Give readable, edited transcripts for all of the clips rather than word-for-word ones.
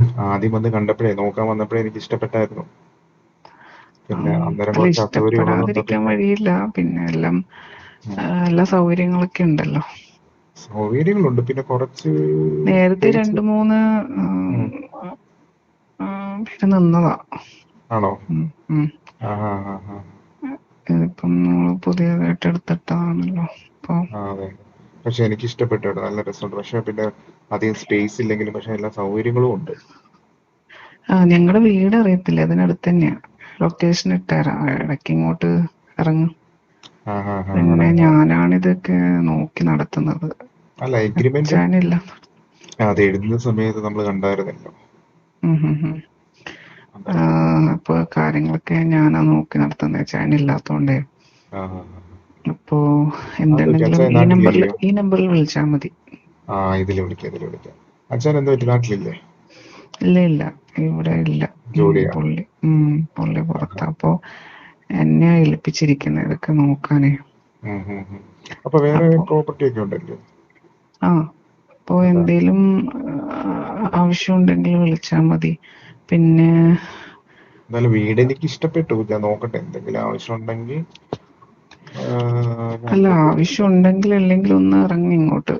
ആദ്യം വന്ന് കണ്ടപ്പോഴേ നോക്കാൻ വന്നപ്പോഴേ എനിക്ക് ഇഷ്ടപ്പെട്ടായിരുന്നു. പിന്നെ അന്നേരം അല്ല, കുറച്ച് അസൗകര്യം ഉള്ളതുകൊണ്ട് ഇഷ്ടപ്പെടാതിരിക്കാൻ പിന്നെ വഴിയില്ല. പിന്നെ എല്ലാം ഉം, എല്ലാ സൗകര്യങ്ങളൊക്കെ ഉണ്ടല്ലോ. സൗകര്യങ്ങളുണ്ട്. പിന്നെ കുറച്ച് നേരത്തെ സ്പേസ്. 2-3 പേര് നിന്നതാ. ആണോ? ഉം, ഉം. ആ ആ ആ ആ ഇതിപ്പം നമ്മള് പുതിയതായിട്ട് എടുത്തിട്ടതാണല്ലോ. അപ്പൊ ആ, അതെ. പക്ഷെ എനിക്ക് ഇഷ്ടപ്പെട്ടു കേട്ടോ, നല്ല രസമുണ്ട്. പക്ഷെ പിന്നെ അധികം സ്പേസ് ഇല്ലെങ്കിലും പക്ഷെ എല്ലാ സൗകര്യങ്ങളും ഉണ്ട്. ഞങ്ങളുടെ വീട് അറിയത്തില്ല, അതിനടുത്ത് തന്നെയാ. ലൊക്കേഷൻ ഇട്ടുതരാം, ഇടയ്ക്ക് ഇങ്ങോട്ട് ഇറങ്ങും. ആ ആ ആ പിന്നെ ഇറങ്ങാം. ഞാനാണിതൊക്കെ നോക്കി നടത്തുന്നത്, അല്ല, എഗ്രിമെന്റ് അച്ഛനില്ല. അത് എഴുതുന്ന സമയത്ത് നമ്മൾ കണ്ടായിരുന്നല്ലോ. അതെ. അപ്പൊ കാര്യങ്ങളൊക്കെ ഞാനാ നോക്കി നടത്തുന്നത്, അച്ഛനില്ലാത്തോണ്ടേ. ആ ആ ആ. അപ്പോ അത് പറ്റി, എന്തുണ്ടെങ്കിലും അച്ഛൻ ഈ നമ്പറിൽ നാട്ടിലില്ലയോ? വിളിച്ചാൽ മതി. ആ, ഇതിൽ വിളിക്കാം. അച്ഛൻ എന്താ പറ്റി, നാട്ടിലില്ലേ? ഇല്ല, ഇവിടെ ഇല്ല. ജോലിയാ? പുള്ളി പുള്ളി ആഹാ. പുറത്താ. അപ്പൊ എന്നെ ഏൽപ്പിച്ചിരിക്കുന്നത് ഇതൊക്കെ നോക്കാനേ. അപ്പൊ വേറെ അപ്പൊ പ്രോപ്പർട്ടി ഒക്കെ ഉണ്ടല്ലോ? അപ്പോ അതാ. എന്തേലും ആവശ്യമുണ്ടെങ്കിൽ വിളിച്ചാൽ മതി. പിന്നെ എന്തായാലും വീട് എനിക്ക് ഇഷ്ടപ്പെട്ടു. ഞാൻ നോക്കട്ടെ, എന്തെങ്കിലും ആവശ്യമുണ്ടെങ്കിൽ ഞാൻ അല്ല, നോക്കത്തില്ല. ആവശ്യം ഉണ്ടെങ്കിൽ അല്ലെങ്കിൽ ഒന്ന് ഇറങ്ങി ഇങ്ങോട്ട്.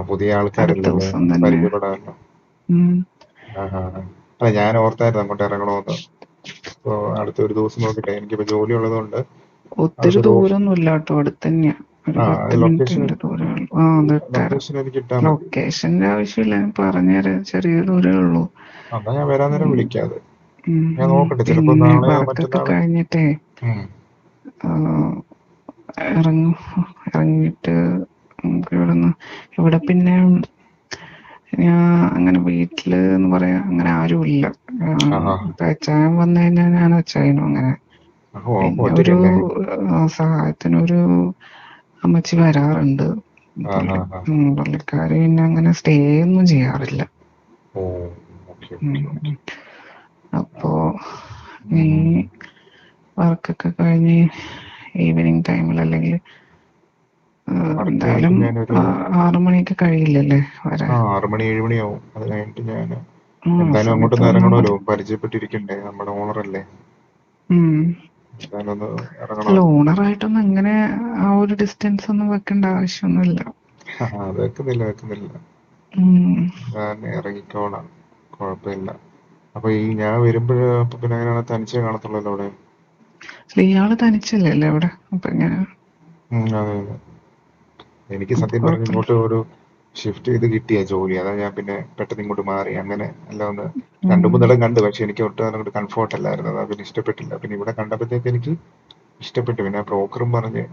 പുതിയ അടുത്ത ആൾക്കാരല്ലേ, ദിവസം തന്നെ. പരിചയപ്പെടാമല്ലോ. ഉം. അല്ല, ഞാൻ ഓർത്തായിരുന്നു അങ്ങോട്ട് ഇറങ്ങണമെന്ന്. അപ്പോൾ അടുത്തൊരു ദിവസം നോക്കട്ടെ. എനിക്കിപ്പോൾ ജോലി ഉള്ളതുകൊണ്ട് ഒത്തിരി അടുത്ത ദിവസം. ദൂരമൊന്നുമില്ല കേട്ടോ, അടുത്ത് തന്നെയാ. ഒരു 10 ലൊക്കേഷൻ മിനിറ്റിന്റെ ദൂരമേ ഉള്ളൂ. അത് ഇട്ടുതരാം. ലൊക്കേഷൻ എനിക്ക് ഇട്ടാൽ മതി. ലൊക്കേഷന്റെ ആവശ്യമില്ല, ഞാൻ പറഞ്ഞുതരാം. ചെറിയ ദൂരമേ ഉള്ളൂ. എന്നാ ഞാൻ വരാൻ നേരം ഉം, വിളിക്കാതെ. ഉം, ഞാൻ ഉം. നോക്കട്ടെ, ചിലപ്പോൾ പിന്നെ നാളെയോ വർക്കൊക്കെ മറ്റന്നാളോ. കഴിഞ്ഞിട്ടേ ഉം. ഇറങ്ങും. ഇറങ്ങിയിട്ട് നമുക്ക് ഇവിടെ പിന്നെ ഞാൻ അങ്ങനെ വീട്ടില് എന്ന് പറയാൻ അങ്ങനെ ആരുമില്ല. ആഹാ. ഇപ്പൊ അച്ചായൻ വന്നു കഴിഞ്ഞാൽ ഞാൻ അച്ചായനും അങ്ങനെ. അപ്പോൾ പിന്നെ ഒരു ഒറ്റയ്ക്കല്ലേ? സഹായത്തിനൊരു അമ്മച്ചി വരാറുണ്ട്. ആഹാ ഹാ. പുള്ളിക്കാരി പിന്നെ അങ്ങനെ സ്റ്റേ ഒന്നും ചെയ്യാറില്ല. ഓ, ഓക്കെ ഉം, ഓക്കെ ഓക്കെ. ഉം. അപ്പോ ഈ ഉം. വർക്കൊക്കെ കഴിഞ്ഞ് ഈവനിങ് ടൈമിൽ അല്ലെങ്കിൽ വർക്ക് എന്തായാലും കഴിഞ്ഞിട്ട് ഞാനൊരു 6 മണിയൊക്കെ കഴിയില്ലല്ലേ വരാൻ. 6 മണി 7 മണിയാവും. അത് കഴിഞ്ഞിട്ട് ഞാൻ ആ എന്തായാലും സമയത്ത് അങ്ങോട്ടൊന്ന് വന്നാൽ ഇറങ്ങണമല്ലോ, മതി. പരിചയപ്പെട്ടിരിക്കണ്ടേ, നമ്മുടെ ഓണറല്ലേ. ഉം. എന്തായാലും ഒന്ന് അല്ല, ഇറങ്ങണമല്ലോ. ഓണറായിട്ടൊന്നും അങ്ങനെ ആ ഒരു ഡിസ്റ്റൻസ് ഒന്നും വെക്കേണ്ട ആവശ്യമൊന്നുമില്ല. അത് വെക്കുന്നില്ല. ഉം. ഞാൻ ഇറങ്ങിക്കോളാം, കുഴപ്പമില്ല. അപ്പൊ ഈ ഞാൻ വരുമ്പോഴ് അപ്പൊ പിന്നെ അങ്ങനെയാണ്, തനിച്ചേ കാണത്തുള്ളല്ലോ അവിടെ. ഇയാള് തനിച്ചല്ലേ അവിടെ? അപ്പൊ ഞാൻ അതെ അതെ. എനിക്ക് അപ്പൊ സത്യം പറഞ്ഞ് കുഴപ്പമില്ല. ഇങ്ങോട്ട് ഒരു ഷിഫ്റ്റ് ചെയ്ത് കിട്ടിയ ജോലി, അതാ ഞാൻ പിന്നെ പെട്ടെന്ന് ഇങ്ങോട്ട് മാറി. അങ്ങനെ അല്ല, ഒന്ന് രണ്ടു ഉം. മൂന്നിടം കണ്ടു, പക്ഷെ എനിക്ക് ഒട്ടും അങ്ങോട്ട് കംഫോർട്ട് അല്ലായിരുന്നു. അതാ പിന്നെ ഇഷ്ടപ്പെട്ടില്ല. പിന്നെ ഇവിടെ കണ്ടപ്പോഴത്തേക്ക് എനിക്ക് ഇഷ്ടപ്പെട്ടു. പിന്നെ ബ്രോക്കറും പറഞ്ഞ്,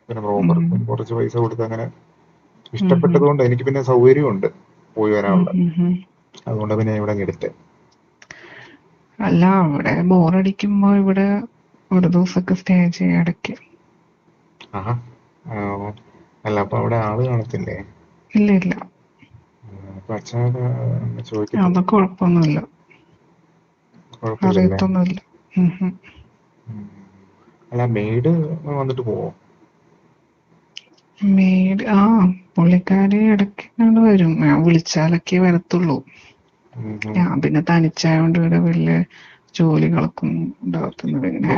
പിന്നെ ഉം. ബ്രോക്കർക്ക് കുറച്ച് പൈസ കൊടുത്ത് അങ്ങനെ ഉം. ഇഷ്ടപ്പെട്ടത് കൊണ്ട് എനിക്ക് പിന്നെ സൗകര്യമുണ്ട് പോയി ഉം. വരാനുള്ള. ഉം. ഉം. അതുകൊണ്ട് പിന്നെ ഇവിടെ എടുത്തേ. അല്ല, അവിടെ ബോറടിക്കുമ്പോ ഇവിടെ ഒരു ദിവസമൊക്കെ സ്റ്റേ ചെയ്യാം ഇടയ്ക്ക്. ആഹാ. ആ, അല്ല, അപ്പൊ അവിടെ ആള് കാണത്തില്ലേ? ഇല്ല, അപ്പൊ അച്ഛൻ ചോദിക്കത്തില്ലേ? അതൊക്കെ കുഴപ്പമൊന്നുമില്ല. കുഴപ്പമില്ലല്ലേ? അറിയത്തൊന്നുമില്ല. ഉം. ഉം. ഉം. അല്ല, മെയ്ഡ് വന്നിട്ട് പോവോ? മെയ്ഡ് പുള്ളിക്കാരി ഇടയ്ക്ക് ഇങ്ങോട്ട് വരും. ഞാൻ വിളിച്ചാലൊക്കെ വരത്തുള്ളൂ. ഉം. ഞാൻ പിന്നെ തനിച്ചായോണ്ട് ഇവിടെ വലിയ ജോലികളൊന്നും ഉണ്ടാകത്തുന്നില്ല. ഇങ്ങനെ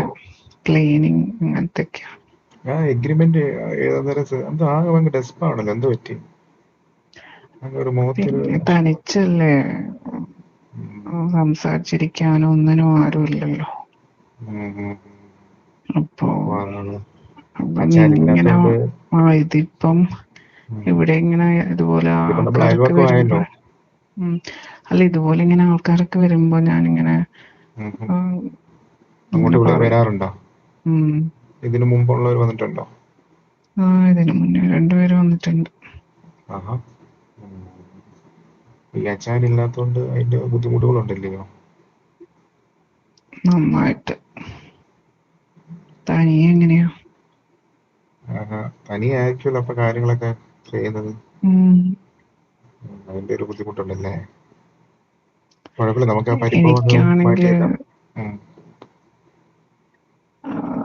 ക്ലീനിങ് അങ്ങനത്തെയൊക്കെയാ. എഗ്രിമെന്റ് എഴുതുന്നേരം എന്തോ ആകെ ഭയങ്കര ഡെസ്പാണല്ലോ, എന്തോ പറ്റി? അങ്ങനെ ഒരു മുഖത്തൊരു. പിന്നെ തനിച്ചല്ലേ, ഉം. സംസാരിച്ചിരിക്കാനോ ഒന്നിനും ആരും ഇല്ലല്ലോ. ഉം. ഉം. അപ്പോ അപ്പൊ അതാണ്. അപ്പൊ ഇങ്ങനെ അച്ഛനില്ലാത്തോണ്ട്. ഇതിപ്പം ഇവിടെ ഇങ്ങനെ ഇതുപോലെ ഇതിപ്പോ നമ്മൾ ആൾക്കാരൊക്കെ വരുമ്പോ അയൽവക്കമായല്ലോ. അല്ല, ഇതുപോലെ ഇങ്ങനെ ആൾക്കാരൊക്കെ വരുമ്പോ ഞാനിങ്ങനെ ഉം. ആ, അങ്ങോട്ട് ഇങ്ങനെ പറയും. വരാറുണ്ടോ? ഉം. ഇതിനു മുമ്പുള്ളവർ വന്നിട്ടുണ്ടോ? ഇതിനു മുന്നേ 2 പേര് വന്നിട്ടുണ്ട്. ആഹാ. ഉം. ഈ അച്ഛനില്ലാത്തോണ്ട് അതിന്റെ ബുദ്ധിമുട്ടുകളുണ്ടല്ലയോ? നന്നായിട്ട്. തനിയെ എങ്ങനെയാ? ആഹാ. തനിയായിരിക്കുമല്ലോ അപ്പൊ കാര്യങ്ങളൊക്കെ ചെയ്യുന്നത്. ഉം. അതിന്റെ ഒരു ബുദ്ധിമുട്ടുണ്ടല്ലേ? കുഴപ്പമില്ല, നമുക്ക് ആ പരിഭവം ഒന്ന് എനിക്കാണെങ്കിൽ മാറ്റിയേക്കാം. ഉം.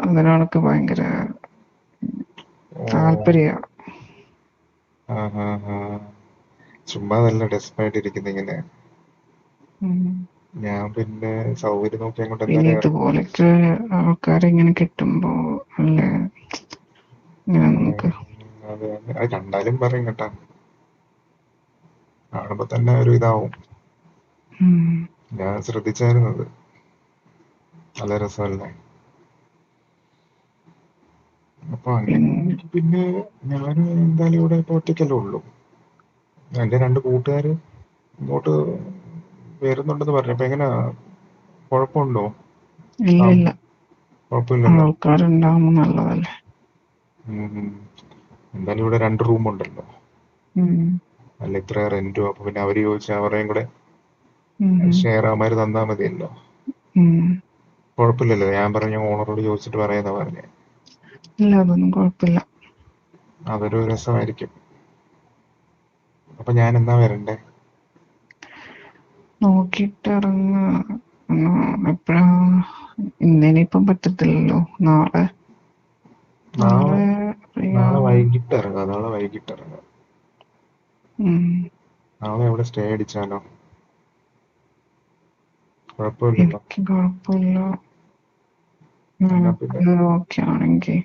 അതിനോടൊക്കെ ഭയങ്കര ഓ. താല്പര്യ. ചുമ്മാ നല്ല ഡെസ്പായിട്ടിരിക്കുന്ന ഇങ്ങനെ. ഉം. ഞാൻ പിന്നെ സൗകര്യം നോക്കി അങ്ങോട്ട് പിന്നെ എന്തായാലും ഇറങ്ങി. ഇതുപോലൊക്കെ ആൾക്കാരെ ഇങ്ങനെ കിട്ടുമ്പോ അല്ലേ ഇങ്ങനെ നമുക്ക് അതെ അതെ. അത് കണ്ടാലും പറയും കേട്ടാ, കാണുമ്പോ തന്നെ ഒരു ഇതാവും. ഉം. ഞാൻ ശ്രദ്ധിച്ചായിരുന്നത്. നല്ല രസമല്ലേ. അപ്പൊ പിന്നെ അങ്ങനെയാണെങ്കിൽ പിന്നെ ഞാൻ എന്തായാലും ഇവിടെ ഇപ്പൊ ഒറ്റയ്ക്കല്ലേ ഉള്ളൂ. എന്റെ രണ്ട് കൂട്ടുകാര് ഇങ്ങോട്ട് വരുന്നുണ്ടെന്ന് പറഞ്ഞു. അപ്പൊ എങ്ങനെയാ, കുഴപ്പമുണ്ടോ? ഇല്ല ആ, ഇല്ല, കുഴപ്പമില്ലല്ലോ. ആൾക്കാരുണ്ടാവുമ്പോ നല്ലതല്ലേ. ഉം. എന്തായാലും ഇവിടെ 2 റൂമുണ്ടല്ലോ. ഉം. അല്ല ഇത്ര റെന്റും. അപ്പൊ പിന്നെ അവര് ചോദിച്ചാൽ അവരെയും കൂടെ ഉം. ഷെയർ അവന്മാര് തന്നാ മതിയല്ലോ. ഉം. കുഴപ്പമില്ലല്ലോ. ഞാൻ പറഞ്ഞ ഓണറോട് ചോദിച്ചിട്ട് പറയാന്നാ പറഞ്ഞേ. ഇല്ല, അതൊന്നും കുഴപ്പമില്ല. അതൊരു രസമായിരിക്കും. അപ്പൊ ഞാൻ എന്നാ വരണ്ടേ? നോക്കിയിട്ട് ഇറങ്ങുക. എപ്പോഴാ? ഇന്നിനിപ്പം പറ്റത്തില്ലല്ലോ. നാളെ നാളെ നാളെ ഫ്രീ നാളെ ആവും. വൈകിട്ട് ഇറങ്ങാം. നാളെ വൈകിട്ട് ഇറങ്ങാം. ഉം. നാളെ എവിടെ സ്റ്റേ അടിച്ചാലോ? കുഴപ്പമില്ലല്ലോ. എനിക്ക് കുഴപ്പമില്ല. എന്നാ പിന്നെ നിനക്ക് ഓക്കെ ആണെങ്കിൽ.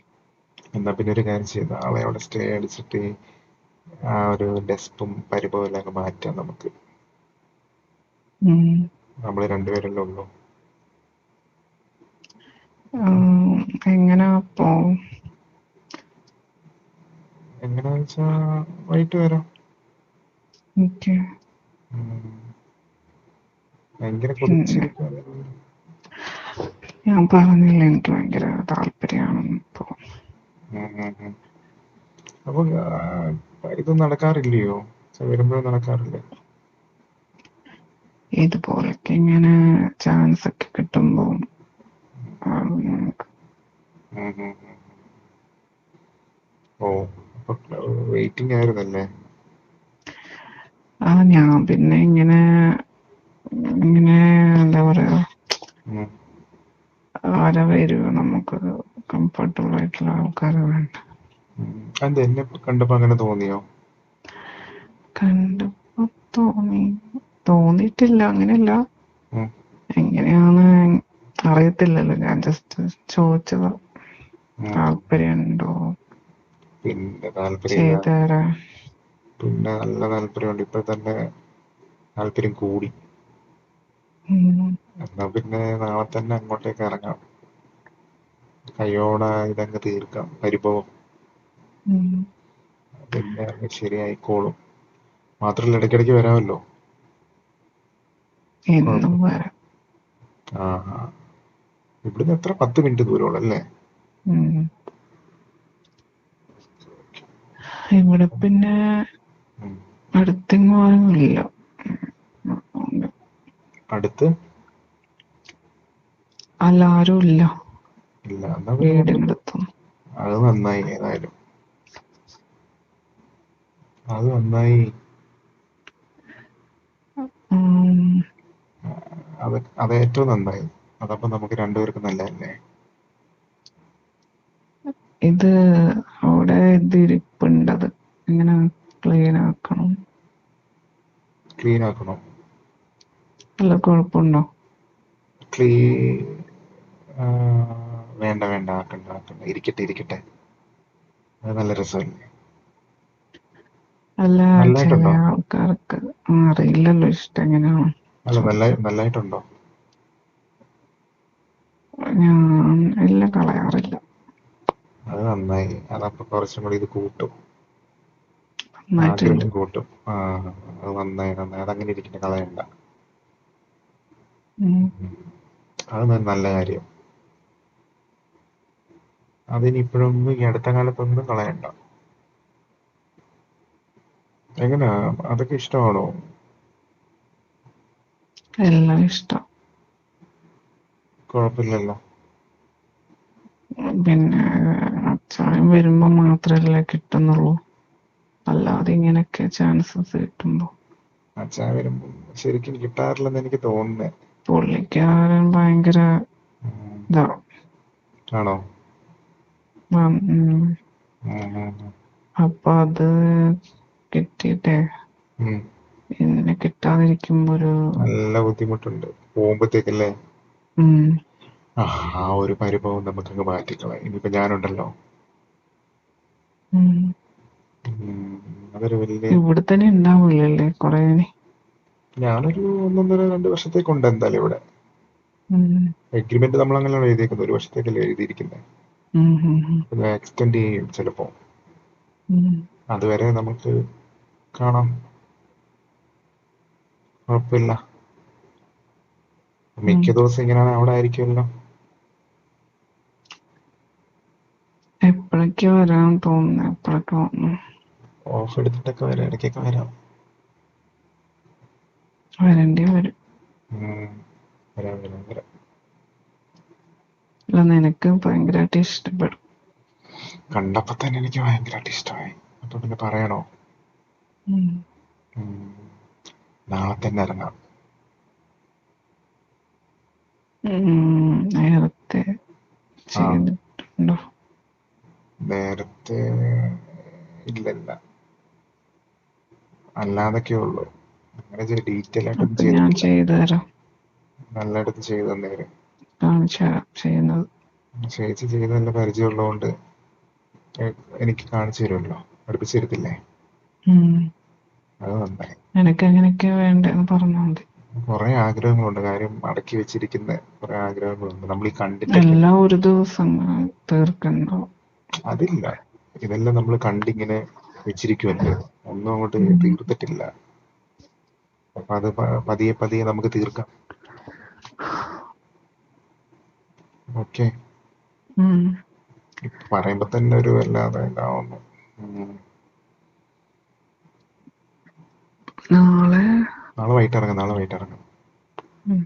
എന്നാ പിന്നെ ഒരു കാര്യം ചെയ്യും. നാളെ അവിടെ സ്റ്റേ അടിച്ചിട്ട് ആ ഒരു ഡെസ്കും പരിഭവം എല്ലാം അങ്ങ് മാറ്റാം നമുക്ക്. ഉം. നമ്മള് രണ്ടുപേരല്ലേ ഉള്ളൂ. എങ്ങനാ അപ്പോ? എങ്ങനെയാന്ന് വെച്ചാ വൈകിട്ട് വരാം. എനിക്ക് ഉം. ഭയങ്കര പിന്നെ കൊതിച്ചിരിക്കുകയാണ്. ഞാൻ പറഞ്ഞില്ല, എനിക്ക് ഭയങ്കര താല്പര്യമാണ് ഇപ്പൊ. അപ്പൊ ഇത് നടക്കാറില്ലയോ? വരുമ്പോഴും നടക്കാറില്ലേ? ഇതുപോലൊക്കെ ഇങ്ങനെ ചാൻസ് ഒക്കെ കിട്ടുമ്പോ ഉം ഉം ഉം. ഓ, അപ്പൊ വെയിറ്റിംഗ് ആയിരുന്നല്ലേ? ഞാൻ പിന്നെ ഇങ്ങനെ ഇങ്ങനെ എന്താ പറയാ, ഉം. ആരെ വരുമോ, നമുക്ക് കംഫർട്ടബിൾ ആയിട്ടുള്ള ആൾക്കാരെ വേണ്ട. അതെന്താ എന്നെ കണ്ടപ്പോ അങ്ങനെ തോന്നിയോ? കണ്ടപ്പോ തോന്നിയിട്ടില്ല, അങ്ങനെയല്ല. ഉം. എങ്ങനെയാന്ന് അറിയത്തില്ലല്ലോ, ഞാൻ ജസ്റ്റ് ചോദിച്ചത്. ഉം. താല്പര്യമുണ്ടോ പിന്നെ താല്പര്യമില്ല. ചെയ്തു തരാൻ? പിന്നെ നല്ല താല്പര്യമുണ്ട്. ഇപ്പൊ തന്നെ താല്പര്യം കൂടി. എന്നാ പിന്നെ നാളെ തന്നെ അങ്ങോട്ടേക്ക് ഇറങ്ങാം. കയ്യോടെ ഇതങ്ങ് തീർക്കാം പരിഭവം. പിന്നെ അങ്ങ് ശരിയായിക്കോളും. മാത്രല്ല ഇടയ്ക്കിടയ്ക്ക് വരാമല്ലോ. എന്നും കുഴപ്പം. വരാം. ആ, ഇവിടുന്ന് എത്ര 10 മിനിറ്റ് ദൂരമുള്ളൂ അല്ലേ? ഉം. ഇവിടെ പിന്നെ ഉം. അടുത്തെങ്ങും ആരുമില്ല. അടുത്ത് അല്ല, ആരും ഇല്ല ഇല്ല. എന്നാ പിന്നെ നമുക്ക് വീടിനടുത്തും. അത് നന്നായി. ഏതായാലും അത് നന്നായി. അത് ഏറ്റവും നന്നായി. അതപ്പോ നമുക്ക് രണ്ടുപേർക്കും നല്ലതല്ലേ? ഇത് അവിടെ ഇത് ഇരിപ്പുണ്ട്, അത് ഇങ്ങനെ ക്ലീൻ ആക്കണം. ക്ലീൻ ആക്കണോ? അല്ല, കുഴപ്പമുണ്ടോ? ആ, വേണ്ട വേണ്ട, ആക്കണ്ട ആക്കണ്ട. ഇരിക്കട്ടെ ഇരിക്കട്ടെ. അത് നല്ല രസമല്ലേ? അല്ല, ചില നല്ലതായിട്ടുണ്ടോ? ആൾക്കാർക്ക് അറിയില്ലല്ലോ ഇഷ്ടം എങ്ങനെയാണ്. അല്ല, നല്ലതായിട്ടുണ്ടോ? ഞാൻ എല്ലാം കളയാറില്ല. അത് നന്നായി. അതപ്പൊ കുറച്ചും കൂടി ഇത് കൂട്ടും, നന്നായിട്ടുണ്ട്. ആഗ്രഹം കൂട്ടും. ആ, അത് നന്നായി നന്നായി. അതങ്ങനെ ഇരിക്കട്ടെ, കളയണ്ട. അത് നല്ല കാര്യം. അതിനി ഇപ്പോഴൊന്നും ഈ അടുത്ത കാലത്തൊന്നും കളയണ്ട. എങ്ങനാ, അതൊക്കെ ഇഷ്ടമാണോ? എല്ലാം ഇഷ്ടം. കുഴപ്പമില്ലല്ലോ. പിന്നെ അച്ചായം വരുമ്പോ മാത്രല്ലേ കിട്ടുന്നുള്ളൂ, അല്ലാതെ ഇങ്ങനെയൊക്കെ ചാൻസസ് കിട്ടുമ്പോ. അച്ഛാ വരുമ്പോ ശരിക്കും കിട്ടാറില്ലെന്ന് എനിക്ക് തോന്നുന്നേ. പുള്ളിക്കാരൻ ഭയങ്കര ഇതാ. ആണോ? ഉം. ഉം. അപ്പൊ അത് കിട്ടിയിട്ടേ ഉം. പിന്നെ കിട്ടാതിരിക്കുമ്പോ ഒരു നല്ല ബുദ്ധിമുട്ടുണ്ട് പോകുമ്പോഴത്തേക്കല്ലേ. ഉം, ആ ഒരു പരിഭവം നമുക്കങ്ങ് മാറ്റിക്കളയാം. ഇനിയിപ്പോ ഞാനുണ്ടല്ലോ, ഉം. ഉം, അതൊരു വലിയ, ഇവിടെ തന്നെ ഉണ്ടാവൂലല്ലേ കൊറേ. ഞാനൊരു 1.5-2 വർഷത്തേക്കുണ്ട് എന്തായാലും ഇവിടെ. ഉം, എഗ്രിമെന്റ് നമ്മൾ അങ്ങനെയാണ് എഴുതിയേക്കുന്നത്, 1 വർഷത്തേക്കല്ലേ എഴുതിയിരിക്കുന്നത്. ഉം, ഉം, ഉം, അപ്പൊ ഞാൻ എക്സ്റ്റെൻഡ് ചെയ്യും ചിലപ്പോ. ഉം, അതുവരെ നമുക്ക് കാണാം, കുഴപ്പമില്ല. ഉം. മിക്ക ദിവസം ഇങ്ങനെ അവിടെ ആയിരിക്കുമല്ലോ. എപ്പോഴൊക്കെ വരാൻ തോന്നുന്നു, എപ്പോഴൊക്കെ വന്നു ഓഫ് എടുത്തിട്ടൊക്കെ വരാം, ഇടയ്ക്കൊക്കെ വരാം. വരേണ്ടി വരും. ഉം, വരാം വരാം വരാം. അല്ല, നിനക്ക് ഭയങ്കരമായിട്ട് ഇഷ്ടപ്പെടും. കണ്ടപ്പോ തന്നെ എനിക്ക് ഭയങ്കരമായിട്ട് ഇഷ്ടമായി. അപ്പൊ പിന്നെ പറയണോ? ഉം. ഉം, നാളെ തന്നെ ഇറങ്ങാം. നേരത്തെ ആ, ചെയ്തിട്ടുണ്ടോ? നേരത്തെ ഇല്ലല്ല, അല്ലാതൊക്കെ ഉള്ളു. അങ്ങനെ ഡീറ്റെയിൽ ആയിട്ടൊന്നും അപ്പൊ ഞാൻ ചെയ്തിട്ടില്ല. ചെയ്തു തരാം, നല്ലയിടത്ത് ചെയ്തു തന്നേര്. കാണിച്ചു തരാം ചെയ്യുന്നത്. ചേച്ചി ചെയ്ത് നല്ല പരിചയമുള്ളതുകൊണ്ട് എനിക്ക് കാണിച്ചു തരുമല്ലോ, അടുപ്പിച്ച് തരത്തില്ലേ? ഉം. അത് നന്നായി. നിനക്ക് എങ്ങനെയൊക്കെയാ വേണ്ടതെന്ന് പറഞ്ഞാൽ മതി. കുറെ ആഗ്രഹങ്ങളുണ്ട്, കാര്യം അടക്കി വെച്ചിരിക്കുന്ന കുറെ ആഗ്രഹങ്ങളുണ്ട് നമ്മൾ ഈ കണ്ടിട്ടൊക്കെ. എല്ലാം ഒരു ദിവസം തീർക്കണ്ടോ? അതില്ല, ഇതെല്ലാം നമ്മൾ കണ്ടിങ്ങനെ വെച്ചിരിക്കുമല്ലേ, ഒന്നും അങ്ങോട്ട് ഉം. തീർത്തിട്ടില്ല. അപ്പൊ അത് പതിയെ പതിയെ നമുക്ക് തീർക്കാം. ഓക്കെ. ഉം. ഇപ്പൊ പറയുമ്പോ തന്നെ ഒരു വല്ലാതെ ഇതാവുന്നു. നാളെ നാളെ വൈകിട്ട് ഇറങ്ങാം, നാളെ വൈകിട്ട് ഇറങ്ങാം. ഉം.